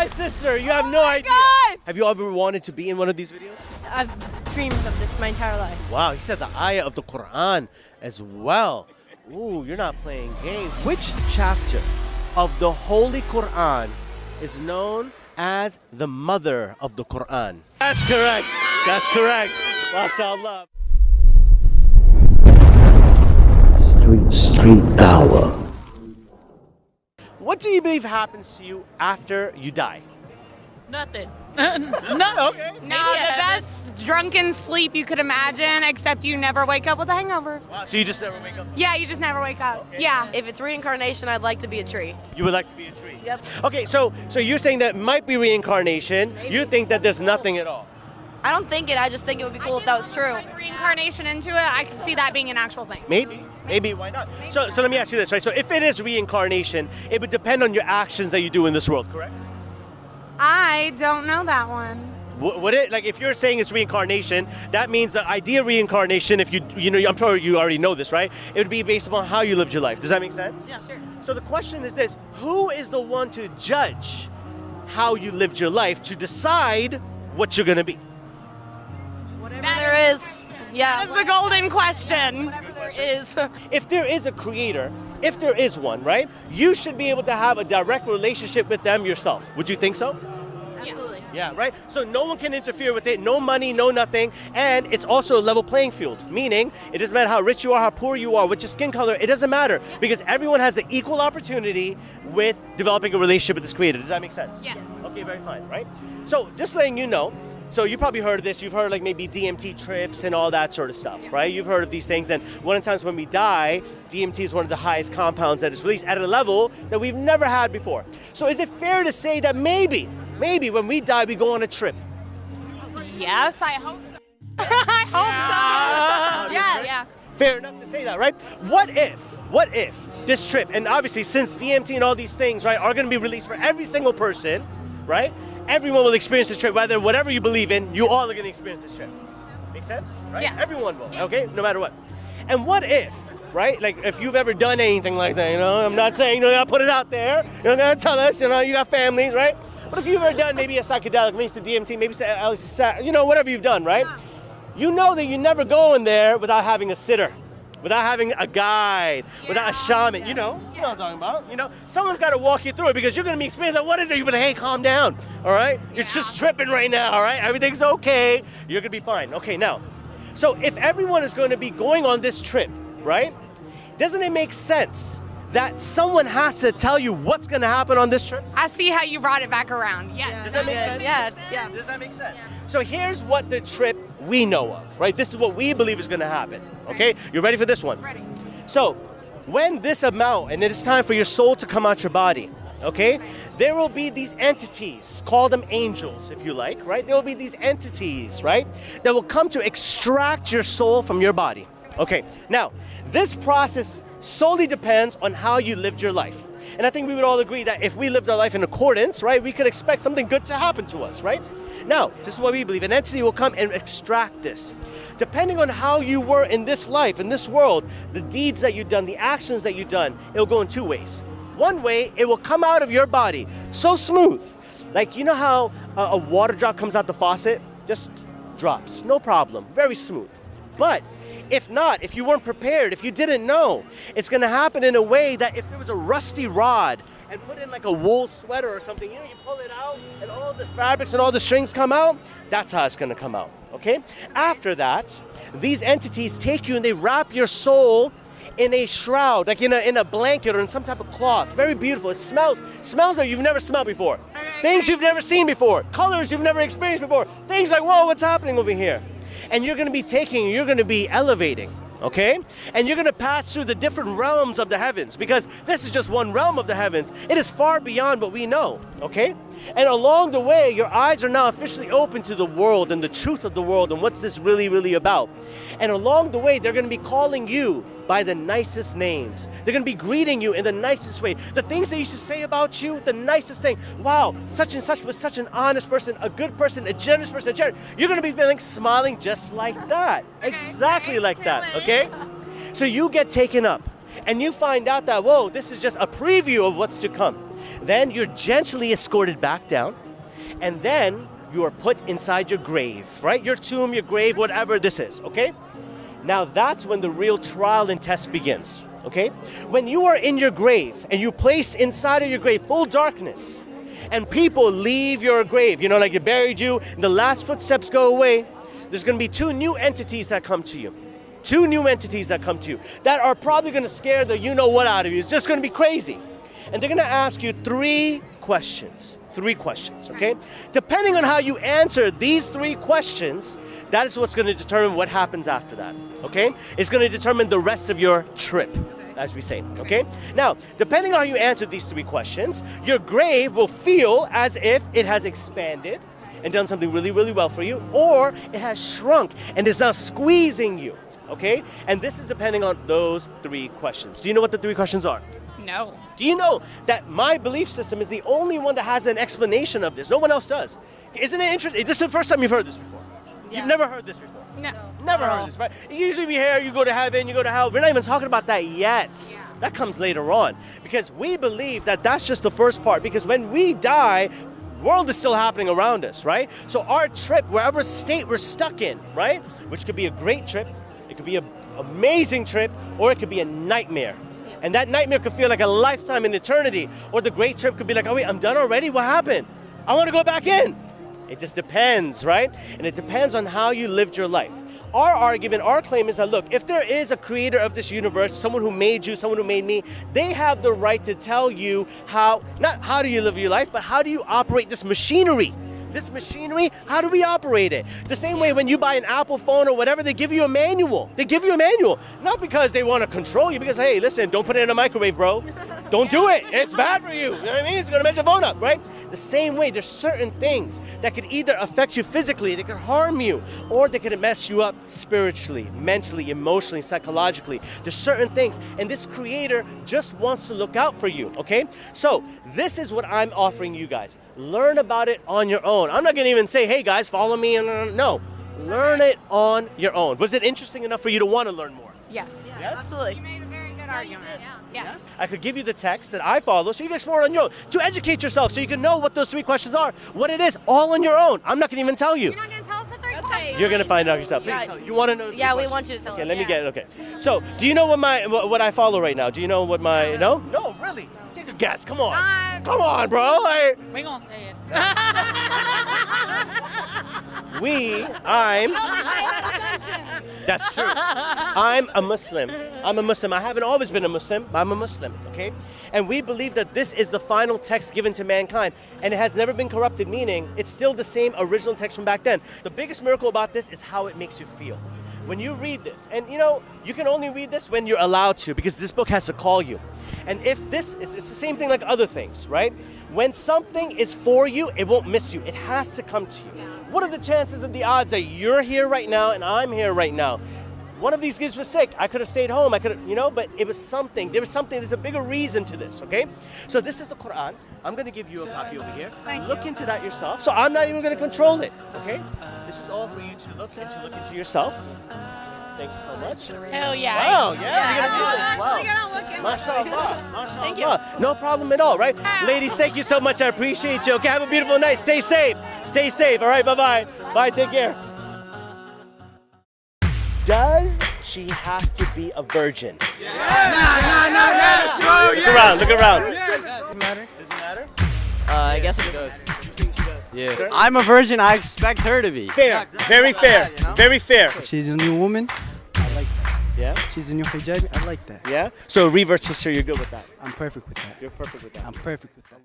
my sister. You have no idea. God. Have you ever wanted to be in one of these videos? I've dreamed of this my entire life. Wow, he said the ayah of the Quran as well. Ooh, you're not playing games. Which chapter of the Holy Quran is known as the mother of the Quran? That's correct. That's correct. MashaAllah. Street Tower. What do you believe happens to you after you die? Nothing. Okay. No, the best drunken sleep you could imagine, except you never wake up with a hangover. Wow, so you just never wake up? Yeah, you just never wake up. Okay. Yeah. If it's reincarnation, I'd like to be a tree. You would like to be a tree? Yep. Okay, so you're saying that might be reincarnation. Maybe. You think that there's nothing at all? I don't think it. I just think it would be cool if that was true. Like reincarnation into it, I can see that being an actual thing. Maybe, why not? So let me ask you this, right? So if it is reincarnation, it would depend on your actions that you do in this world, correct? I don't know that one. Would it, like if you're saying it's reincarnation, that means the idea of reincarnation, if you know, I'm sure you already know this, right? It would be based upon how you lived your life. Does that make sense? Yeah, sure. So the question is this, who is the one to judge how you lived your life to decide what you're gonna be? Whatever there is. Yeah. That's the golden question. Whatever there is. If there is a creator, if there is one, right? You should be able to have a direct relationship with them yourself. Would you think so? Absolutely. Yeah, right? So no one can interfere with it, no money, no nothing, and it's also a level playing field, meaning it doesn't matter how rich you are, how poor you are, what's your skin color, it doesn't matter, because everyone has the equal opportunity with developing a relationship with this creator. Does that make sense? Yes. Okay, very fine, right? So just letting you know, so you probably heard of this, you've heard like maybe DMT trips and all that sort of stuff, right? You've heard of these things, and one of the times when we die, DMT is one of the highest compounds that is released at a level that we've never had before. So is it fair to say that maybe when we die, we go on a trip? Yes, I hope so. I hope so. Yeah. Fair enough to say that, right? What if this trip, and obviously since DMT and all these things, right, are gonna be released for every single person, right? Everyone will experience this trip, whether whatever you believe in, you all are gonna experience this trip. Make sense? Right? Yeah. Everyone will, okay? No matter what. And what if, right? Like if you've ever done anything like that, you know, I'm not saying, you know, you gotta put it out there, you're gonna tell us, you know, you got families, right? But if you've ever done maybe a psychedelic, maybe it's a DMT, maybe it's you know, whatever you've done, right? You know that you never go in there without having a sitter, without having a guide, without a shaman, you know what I'm talking about, you know? Someone's gotta walk you through it because you're gonna be experiencing, like, what is it? You're gonna, hey, calm down, all right? You're just tripping right now, all right? Everything's okay, you're gonna be fine. Okay, now, so if everyone is gonna be going on this trip, right? Doesn't it make sense that someone has to tell you what's gonna happen on this trip? I see how you brought it back around. Yes. Does that make sense? Yeah. Does that make sense? So here's what the trip we know of, right? This is what we believe is gonna happen, okay? You ready for this one? Ready. So, when this amount, and it is time for your soul to come out your body, okay? There will be these entities, call them angels if you like, right? There will be these entities, right? That will come to extract your soul from your body. Okay, now, this process solely depends on how you lived your life. And I think we would all agree that if we lived our life in accordance, right, we could expect something good to happen to us, right? Now, this is what we believe. An entity will come and extract this. Depending on how you were in this life, in this world, the deeds that you've done, the actions that you've done, it'll go in two ways. One way, it will come out of your body so smooth. Like, you know how a water drop comes out the faucet? Just drops, no problem, very smooth. But if not, if you weren't prepared, if you didn't know, it's gonna happen in a way that if there was a rusty rod and put in like a wool sweater or something, you know, you pull it out and all the fabrics and all the strings come out, that's how it's gonna come out, okay? After that, these entities take you and they wrap your soul in a shroud, like in a blanket or in some type of cloth. Very beautiful. It smells like you've never smelled before. Things you've never seen before. Colors you've never experienced before. Things like, whoa, what's happening over here? And you're gonna be you're gonna be elevating, okay? And you're gonna pass through the different realms of the heavens, because this is just one realm of the heavens. It is far beyond what we know, okay? And along the way, your eyes are now officially open to the world and the truth of the world and what's this really, really about. And along the way, they're gonna be calling you by the nicest names. They're gonna be greeting you in the nicest way. The things they used to say about you, the nicest thing. Wow, such and such was such an honest person, a good person, a generous person, You're gonna be feeling smiling just like that. Exactly like that, okay? So you get taken up and you find out that, whoa, this is just a preview of what's to come. Then you're gently escorted back down, and then you are put inside your grave, right? Your tomb, your grave, whatever this is, okay? Now that's when the real trial and test begins, okay? When you are in your grave and you place inside of your grave full darkness, and people leave your grave, you know, like they buried you, and the last footsteps go away, there's gonna be two new entities that come to you. Two new entities that come to you that are probably gonna scare the you-know-what out of you. It's just gonna be crazy. And they're gonna ask you three questions, okay? Depending on how you answer these three questions, that is what's gonna determine what happens after that, okay? It's gonna determine the rest of your trip, as we say, okay? Now, depending on how you answer these three questions, your grave will feel as if it has expanded and done something really, really well for you, or it has shrunk and is now squeezing you, okay? And this is depending on those three questions. Do you know what the three questions are? No. Do you know that my belief system is the only one that has an explanation of this? No one else does. Isn't it interesting? This is the first time you've heard this before. Yeah. You've never heard this before. No. Never heard this, right? Usually we hear you go to heaven, you go to hell. We're not even talking about that yet. Yeah. That comes later on. Because we believe that that's just the first part. Because when we die, the world is still happening around us, right? So our trip, wherever state we're stuck in, right? Which could be a great trip, it could be an amazing trip, or it could be a nightmare. And that nightmare could feel like a lifetime in eternity. Or the great trip could be like, oh wait, I'm done already? What happened? I want to go back in. It just depends, right? And it depends on how you lived your life. Our argument, our claim is that, look, if there is a creator of this universe, someone who made you, someone who made me, they have the right to tell you how, not how do you live your life, but how do you operate this machinery? This machinery, how do we operate it? The same way when you buy an Apple phone or whatever, they give you a manual. They give you a manual, not because they want to control you, because, hey, listen, don't put it in a microwave, bro. Don't do it. It's bad for you. You know what I mean? It's going to mess your phone up, right? The same way, there's certain things that could either affect you physically, they could harm you, or they could mess you up spiritually, mentally, emotionally, psychologically. There's certain things, and this creator just wants to look out for you, okay? So this is what I'm offering you guys. Learn about it on your own. I'm not going to even say, hey guys, follow me. No, learn it on your own. Was it interesting enough for you to want to learn more? Yes. Yes? Absolutely. You made a very good argument. Yes. I could give you the text that I follow so you can explore it on your own, to educate yourself so you can know what those three questions are, what it is, all on your own. I'm not going to even tell you. You're not going to tell us the three Okay. questions? You're going to find out yourself. Please Yeah. tell. You want to know the Yeah, we questions? want you to tell Okay, us. let me Yeah. get it. Okay. So, do you know what I follow right now? Do you know what my... No? No, really? Take a guess. Come on. Come on, bro. We gonna say it. That's true. I'm a Muslim. I haven't always been a Muslim, but I'm a Muslim, okay? And we believe that this is the final text given to mankind, and it has never been corrupted, meaning it's still the same original text from back then. The biggest miracle about this is how it makes you feel. When you read this, and you know, you can only read this when you're allowed to, because this book has to call you. And if this, it's the same thing like other things, right? When something is for you, it won't miss you. It has to come to you. What are the chances of the odds that you're here right now and I'm here right now? One of these kids was sick. I could have stayed home. I could have, you know, but it was something. There was something. There's a bigger reason to this, okay? So this is the Quran. I'm going to give you a copy over here. Look into that yourself. So I'm not even going to control it, okay? This is all for you to look into yourself. Thank you so much. Hell yeah. Wow, yeah. Actually, you're not looking. MashaAllah. MashaAllah. Thank you. No problem at all, right? Ladies, thank you so much. I appreciate you. Okay, have a beautiful night. Stay safe. Stay safe. All right, bye-bye. Bye, take care. Does she have to be a virgin? No. Look around, look around. Does it matter? Does it matter? I guess it does. You think she does? Yeah. I'm a virgin. I expect her to be. Fair. Very fair. Very fair. She's a new woman. I like that. Yeah? She's a new hijab. I like that. Yeah? So reverse sister, you're good with that? I'm perfect with that. You're perfect with that. I'm perfect with that.